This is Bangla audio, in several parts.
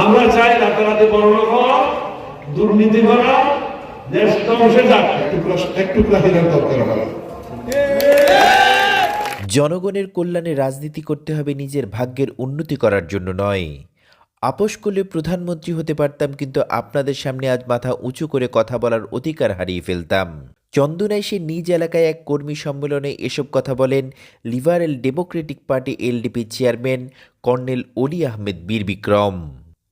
আমরা চাই রাতারাতি বড়লোক হওয়া, দুর্নীতি করা, দেশ ধ্বংসে যাক, একটু হীরার দরকার হবে। জনগণের কল্যাণে রাজনীতি করতে হবে নিজের ভাগ্যের উন্নতি করার জন্য নয়। আপোষ করলে প্রধানমন্ত্রী হতে পারতাম, কিন্তু আপনাদের সামনে আজ মাথা উঁচু করে কথা বলার অধিকার হারিয়ে ফেলতাম। চন্দনায় সে নিজ এলাকায় এক কর্মী সম্মেলনে এসব কথা বলেন liberal Democratic party LDP chairman colonel অলি আহমেদ বীর বিক্রম।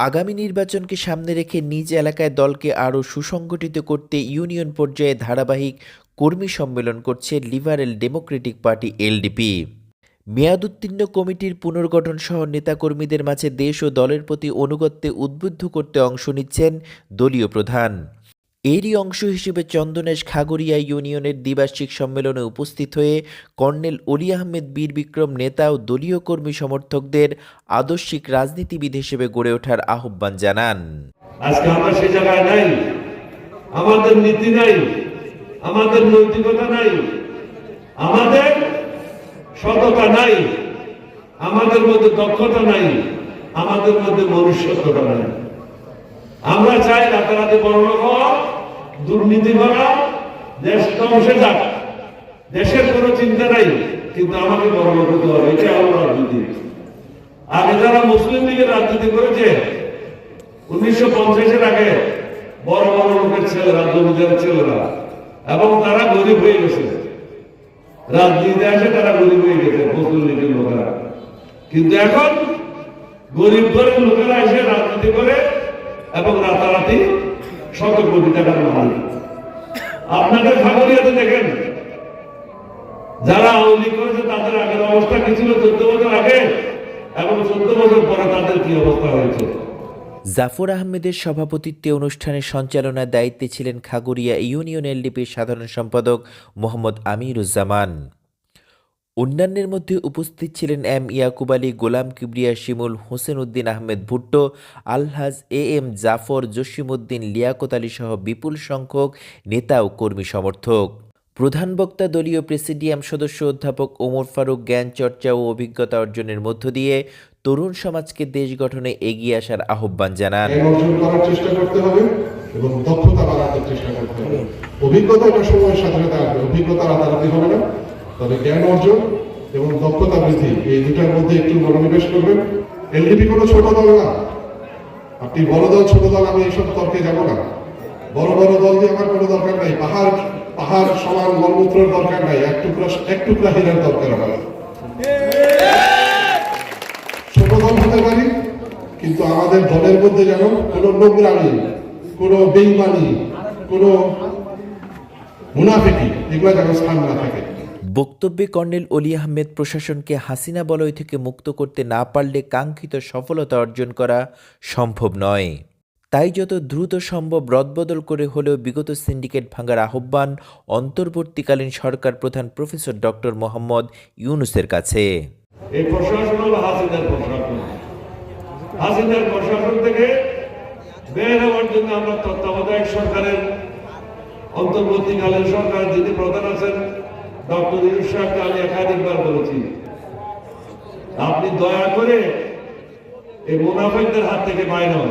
আগামী নির্বাচনকে সামনে রেখে নিজ এলাকায় দলকে আরও সুসংগঠিত করতে ইউনিয়ন পর্যায়ে ধারাবাহিক কর্মী সম্মেলন করছে লিবারেল ডেমোক্রেটিক পার্টি এলডিপি। মেয়াদোত্তীর্ণ কমিটির পুনর্গঠন সহ নেতাকর্মীদের মাঝে দেশ ও দলের প্রতি আনুগত্যে উদ্বুদ্ধ করতে অংশ নিচ্ছেন দলীয় প্রধান। এরই অংশ হিসেবে চন্দনেশ খাগড়িয়া ইউনিয়নের দ্বিবার্ষিক সম্মেলনে উপস্থিত হয়ে কর্নেল অলি আহমেদ বীর বিক্রম নেতা ও দলীয় কর্মী সমর্থকদের আদর্শিক রাজনীতিবিদ হিসেবে গড়ে ওঠার আহ্বান জানান। আজকে আমরা সেই জায়গায় নাই, আমাদের নীতি নাই, আমাদের নৈতিকতা নাই, আমাদের সততা নাই, আমাদের মধ্যে দক্ষতা নাই, আমাদের মধ্যে মনুষ্যত্বতা নাই। আমরা চাই রাতারাতি বড়লোক হওয়া, দুর্নীতি করা, দেশ ধ্বংসে যাক, দেশের কোনো চিন্তা নাই, কিন্তু আমাকে বড়লোক হতে হবে, এটা আমার রাজনীতি। আগে যারা মুসলিম লীগের রাজনীতি করেছে 1950-এর আগে, বড় বড় লোকের ছেলেরা, জমিদারের ছেলেরা, এবং তারা গরিব হয়ে গেছে, রাজনীতিতে আসে তারা গরিব হয়ে গেছে মুসলিম লীগের লোকেরা। কিন্তু এখন গরিব ঘরের লোকেরা এসে রাজনীতি করে এবং রাতারাতি শত কোটি টাকার মালিক। আপনাদের খাগড়িয়াতে দেখেন, যারা আওয়ামী লীগ করেছে তাদের আগের অবস্থা কি ছিল 14 বছর আগে, এবং 14 বছর পরে তাদের কি অবস্থা হয়েছে। জাফর আহমেদের সভাপতিত্বে অনুষ্ঠানের সঞ্চালনার দায়িত্বে ছিলেন খাগড়িয়া ইউনিয়ন এলডিপির সাধারণ সম্পাদক মোহাম্মদ আমিরুজ্জামান। অন্যান্যের মধ্যে উপস্থিত ছিলেন এম ইয়াকুব আলী, গোলাম কিবরিয়া শিমুল, হোসেন উদ্দিন আহমেদ ভুট্টো, আলহাজ এম জাফর, জসিমউদ্দিন, লিয়াকত আলী সহ বিপুল সংখ্যক নেতা ও কর্মী সমর্থক। প্রধান বক্তা দলীয় প্রেসিডিয়াম সদস্য অধ্যাপক ওমর ফারুক জ্ঞান চর্চা ও অভিজ্ঞতা অর্জনের মধ্য দিয়ে তরুণ সমাজকে দেশ গঠনে এগিয়ে আসার আহ্বান জানান। তবে জ্ঞান অর্জন এবং দক্ষতা বৃদ্ধি, এই দুটার মধ্যে একটু মনোনিবেশ করবেন। এলডিপি কোনো ছোট দল না, আপনি বড় দল ছোট দল আমি এইসব তর্কে যাব না। বড় বড় দল দিয়ে আমার কোনো দরকার নাই, পাহাড় সমান মলমূত্রের দরকার নাই, এক টুকরা হীরার দরকার হবে। ছোট দল হতে পারি, কিন্তু আমাদের দলের মধ্যে যেন কোনো নোংরামি, কোনো বেইমানি, কোনো মুনাফিকি, এগুলো যেন স্থান না থাকে। বক্তব্যে কর্নেল অলি আহমেদ প্রশাসনকে হাসিনা বলয় থেকে মুক্ত করতে না পারলে কাঙ্ক্ষিত সফলতা অর্জন করা সম্ভব নয়। তাই যত দ্রুত সম্ভব রদবদল করে হলেও বিগত সিন্ডিকেট ভাঙার আহ্বান অন্তর্বর্তীকালীন সরকার প্রধান প্রফেসর ডক্টর মোহাম্মদ ইউনূসের কাছে। এই প্রশাসন হলো হাসিনার প্রশাসন। হাসিনার প্রশাসন থেকে বের হওয়ার জন্য আমরা তত্ত্বাবধায়ক সরকারের, অন্তর্বর্তীকালীন সরকার যিনি প্রধান আছেন ডক্টর ইউনূস সাহেবকে আমি একাধিকবার বলেছি, আপনি দয়া করে এই মুনাফিকদের হাত থেকে বাইরে হন।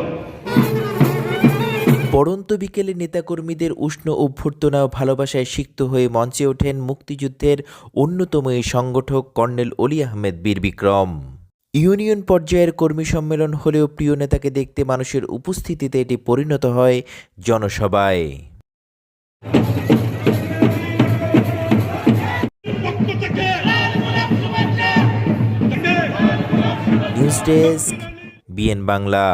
পড়ন্ত বিকেলে নেতাকর্মীদের উষ্ণ অভ্যর্থনা ও ভালোবাসায় সিক্ত হয়ে মঞ্চে ওঠেন মুক্তিযুদ্ধের অন্যতম এই সংগঠক কর্নেল অলি আহমেদ বীর বিক্রম। ইউনিয়ন পর্যায়ের কর্মী সম্মেলন হলেও প্রিয় নেতাকে দেখতে মানুষের উপস্থিতিতে এটি পরিণত হয় জনসভায়। News desk, BN Bangla.